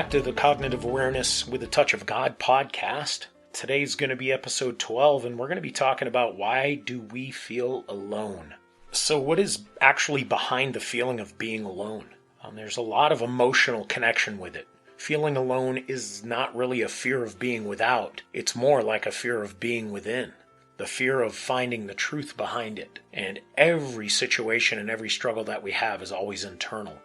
back to the Cognitive Awareness with a Touch of God podcast. Today's going to be episode 12, and we're going to be talking about why do we feel alone? So what is actually behind the feeling of being alone? There's a lot of emotional connection with it. Feeling alone is not really a fear of being without. It's more like a fear of being within. The fear of finding the truth behind it. And every situation and every struggle that we have is always internal.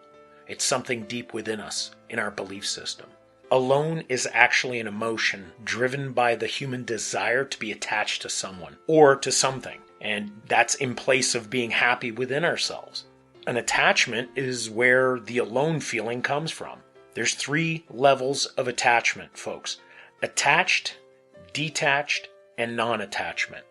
It's something deep within us, in our belief system. Alone is actually an emotion driven by the human desire to be attached to someone or to something. And that's in place of being happy within ourselves. An attachment is where the alone feeling comes from. There's 3 levels of attachment, folks. Attached, detached, and non-attachment.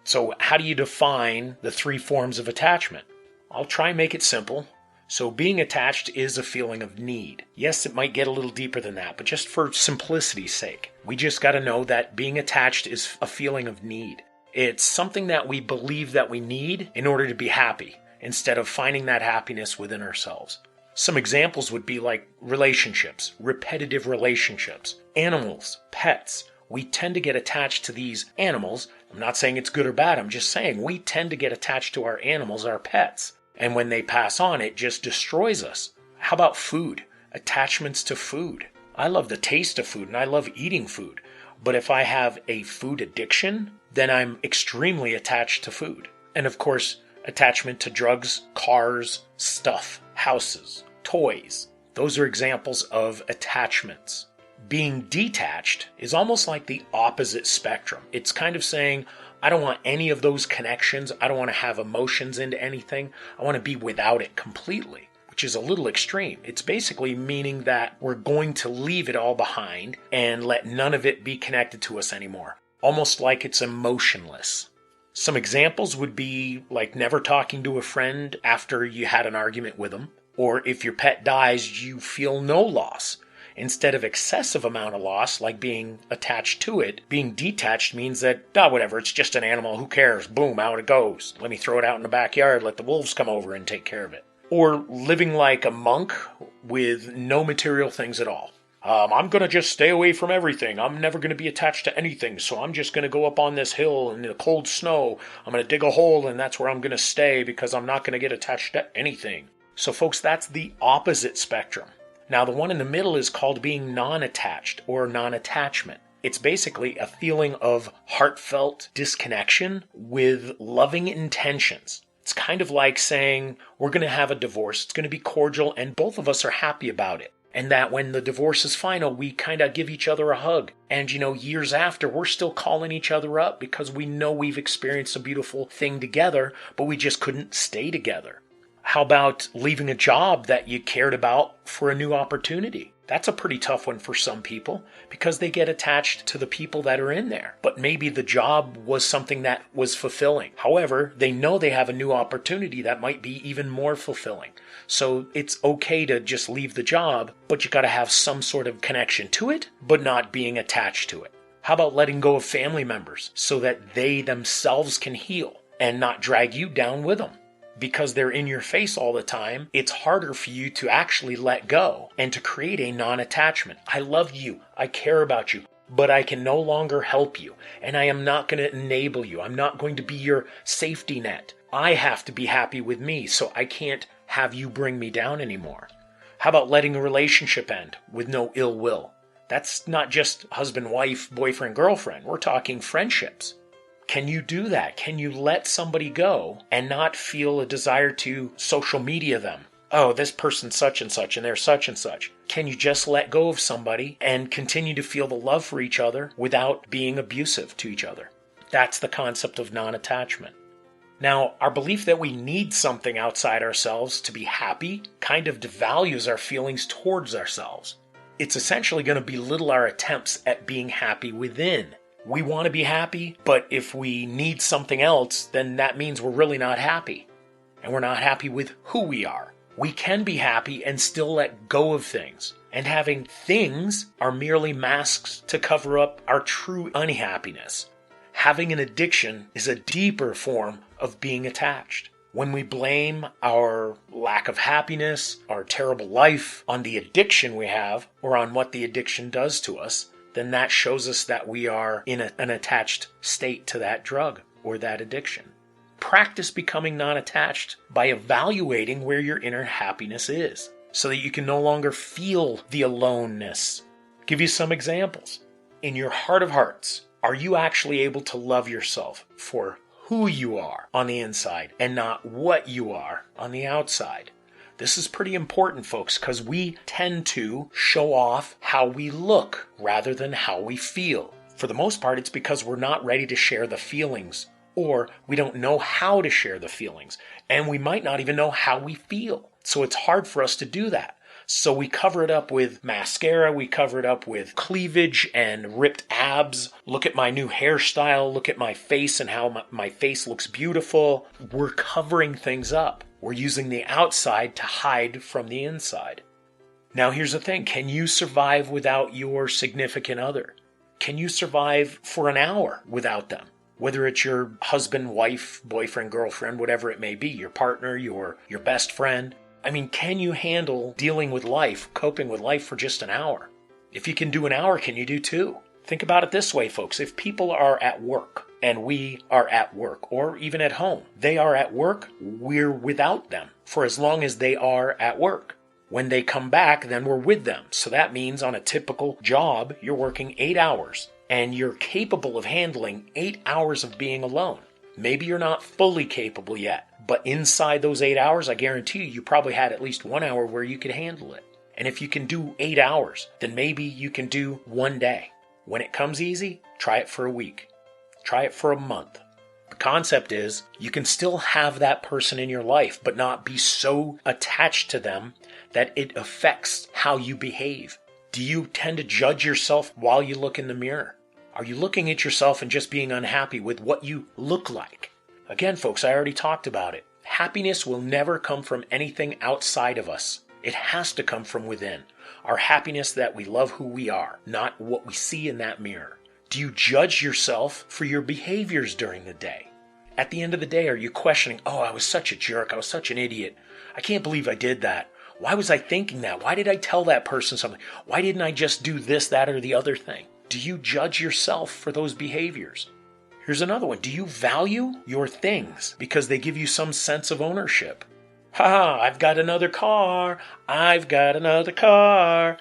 So how do you define the 3 forms of attachment? I'll try and make it simple. So being attached is a feeling of need. Yes, it might get a little deeper than that, but just for simplicity's sake, we just got to know that being attached is a feeling of need. It's something that we believe that we need in order to be happy, instead of finding that happiness within ourselves. Some examples would be like relationships, repetitive relationships, animals, pets. We tend to get attached to these animals. I'm not saying it's good or bad. I'm just saying we tend to get attached to our animals, our pets. And when they pass on, it just destroys us. How about food? Attachments to food. I love the taste of food and I love eating food. But if I have a food addiction, then I'm extremely attached to food. And of course, attachment to drugs, cars, stuff, houses, toys. Those are examples of attachments. Being detached is almost like the opposite spectrum. It's kind of saying, I don't want any of those connections. I don't want to have emotions into anything. I want to be without it completely, which is a little extreme. It's basically meaning that we're going to leave it all behind and let none of it be connected to us anymore. Almost like it's emotionless. Some examples would be like never talking to a friend after you had an argument with them. Or if your pet dies, you feel no loss. Instead of excessive amount of loss, like being attached to it, being detached means that, whatever, it's just an animal, who cares? Boom, out it goes. Let me throw it out in the backyard, let the wolves come over and take care of it. Or living like a monk with no material things at all. I'm going to just stay away from everything. I'm never going to be attached to anything, so I'm just going to go up on this hill in the cold snow. I'm going to dig a hole, and that's where I'm going to stay because I'm not going to get attached to anything. So folks, that's the opposite spectrum. Now, the one in the middle is called being non-attached or non-attachment. It's basically a feeling of heartfelt disconnection with loving intentions. It's kind of like saying, we're going to have a divorce, it's going to be cordial, and both of us are happy about it. And that when the divorce is final, we kind of give each other a hug. And, years after, we're still calling each other up because we know we've experienced a beautiful thing together, but we just couldn't stay together. How about leaving a job that you cared about for a new opportunity? That's a pretty tough one for some people because they get attached to the people that are in there. But maybe the job was something that was fulfilling. However, they know they have a new opportunity that might be even more fulfilling. So it's okay to just leave the job, but you got to have some sort of connection to it, but not being attached to it. How about letting go of family members so that they themselves can heal and not drag you down with them? Because they're in your face all the time, it's harder for you to actually let go and to create a non-attachment. I love you. I care about you. But I can no longer help you. And I am not going to enable you. I'm not going to be your safety net. I have to be happy with me, so I can't have you bring me down anymore. How about letting a relationship end with no ill will? That's not just husband, wife, boyfriend, girlfriend. We're talking friendships. Can you do that? Can you let somebody go and not feel a desire to social media them? Oh, this person's such and they're such and such. Can you just let go of somebody and continue to feel the love for each other without being abusive to each other? That's the concept of non-attachment. Now, our belief that we need something outside ourselves to be happy kind of devalues our feelings towards ourselves. It's essentially going to belittle our attempts at being happy within. We want to be happy, but if we need something else, then that means we're really not happy. And we're not happy with who we are. We can be happy and still let go of things. And having things are merely masks to cover up our true unhappiness. Having an addiction is a deeper form of being attached. When we blame our lack of happiness, our terrible life on the addiction we have, or on what the addiction does to us, then that shows us that we are in an attached state to that drug or that addiction. Practice becoming non-attached by evaluating where your inner happiness is so that you can no longer feel the aloneness. Give you some examples. In your heart of hearts, are you actually able to love yourself for who you are on the inside and not what you are on the outside? This is pretty important, folks, because we tend to show off how we look rather than how we feel. For the most part, it's because we're not ready to share the feelings, or we don't know how to share the feelings, and we might not even know how we feel. So it's hard for us to do that. So we cover it up with mascara, we cover it up with cleavage and ripped abs. Look at my new hairstyle, look at my face and how my face looks beautiful. We're covering things up. We're using the outside to hide from the inside. Now here's the thing, can you survive without your significant other? Can you survive for an hour without them? Whether it's your husband, wife, boyfriend, girlfriend, whatever it may be, your partner, your best friend. I mean, can you handle dealing with life, coping with life for just an hour? If you can do an hour, can you do two? Think about it this way, folks. If people are at work and we are at work, or even at home, they are at work, we're without them for as long as they are at work. When they come back, then we're with them. So that means on a typical job, you're working 8 hours and you're capable of handling 8 hours of being alone. Maybe you're not fully capable yet, but inside those 8 hours, I guarantee you probably had at least 1 hour where you could handle it. And if you can do 8 hours, then maybe you can do one day. When it comes easy, try it for a week. Try it for a month. The concept is you can still have that person in your life, but not be so attached to them that it affects how you behave. Do you tend to judge yourself while you look in the mirror? Are you looking at yourself and just being unhappy with what you look like? Again, folks, I already talked about it. Happiness will never come from anything outside of us. It has to come from within. Our happiness that we love who we are, not what we see in that mirror. Do you judge yourself for your behaviors during the day? At the end of the day, are you questioning, oh, I was such a jerk, I was such an idiot. I can't believe I did that. Why was I thinking that? Why did I tell that person something? Why didn't I just do this, that, or the other thing? Do you judge yourself for those behaviors? Here's another one. Do you value your things because they give you some sense of ownership? Ha, I've got another car. I've got another car.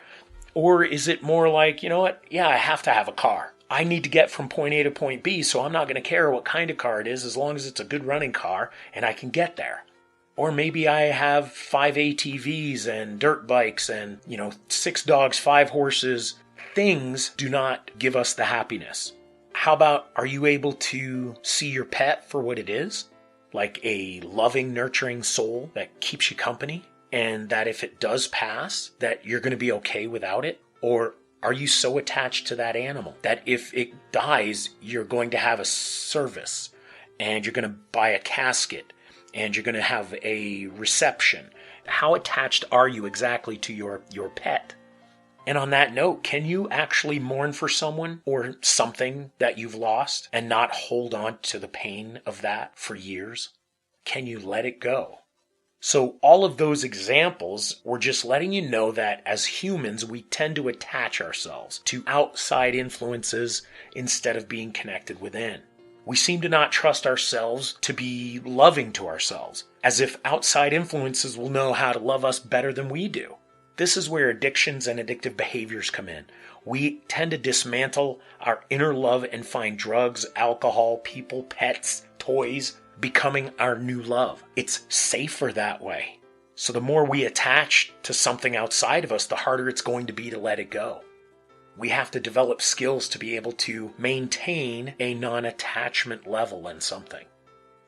Or is it more like, you know what? Yeah, I have to have a car. I need to get from point A to point B, so I'm not going to care what kind of car it is as long as it's a good running car and I can get there. Or maybe I have 5 ATVs and dirt bikes and, 6 dogs, 5 horses. Things do not give us the happiness. How about, are you able to see your pet for what it is? Like a loving, nurturing soul that keeps you company, and that if it does pass, that you're going to be okay without it? Or are you so attached to that animal that if it dies, you're going to have a service, and you're going to buy a casket, and you're going to have a reception? How attached are you exactly to your pet? And on that note, can you actually mourn for someone or something that you've lost and not hold on to the pain of that for years? Can you let it go? So all of those examples were just letting you know that as humans, we tend to attach ourselves to outside influences instead of being connected within. We seem to not trust ourselves to be loving to ourselves, as if outside influences will know how to love us better than we do. This is where addictions and addictive behaviors come in. We tend to dismantle our inner love and find drugs, alcohol, people, pets, toys becoming our new love. It's safer that way. So the more we attach to something outside of us, the harder it's going to be to let it go. We have to develop skills to be able to maintain a non-attachment level in something.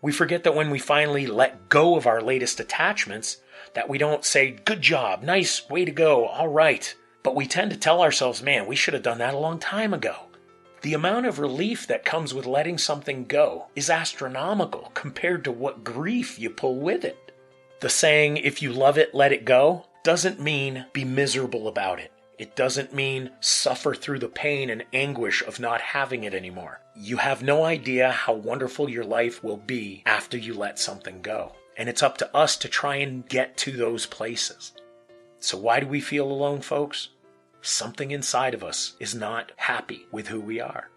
We forget that when we finally let go of our latest attachments, that we don't say, good job, nice, way to go, all right. But we tend to tell ourselves, man, we should have done that a long time ago. The amount of relief that comes with letting something go is astronomical compared to what grief you pull with it. The saying, if you love it, let it go, doesn't mean be miserable about it. It doesn't mean suffer through the pain and anguish of not having it anymore. You have no idea how wonderful your life will be after you let something go. And it's up to us to try and get to those places. So why do we feel alone, folks? Something inside of us is not happy with who we are.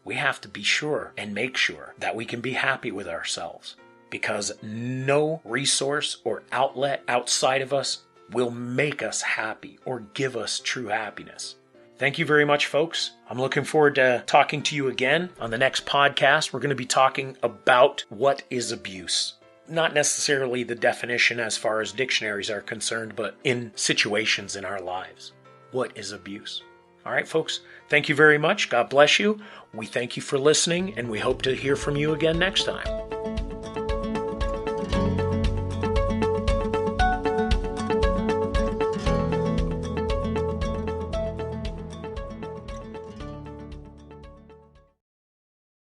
We have to be sure and make sure that we can be happy with ourselves, because no resource or outlet outside of us will make us happy or give us true happiness. Thank you very much, folks. I'm looking forward to talking to you again on the next podcast. We're going to be talking about what is abuse. Not necessarily the definition as far as dictionaries are concerned, but in situations in our lives. What is abuse? All right, folks. Thank you very much. God bless you. We thank you for listening, and we hope to hear from you again next time.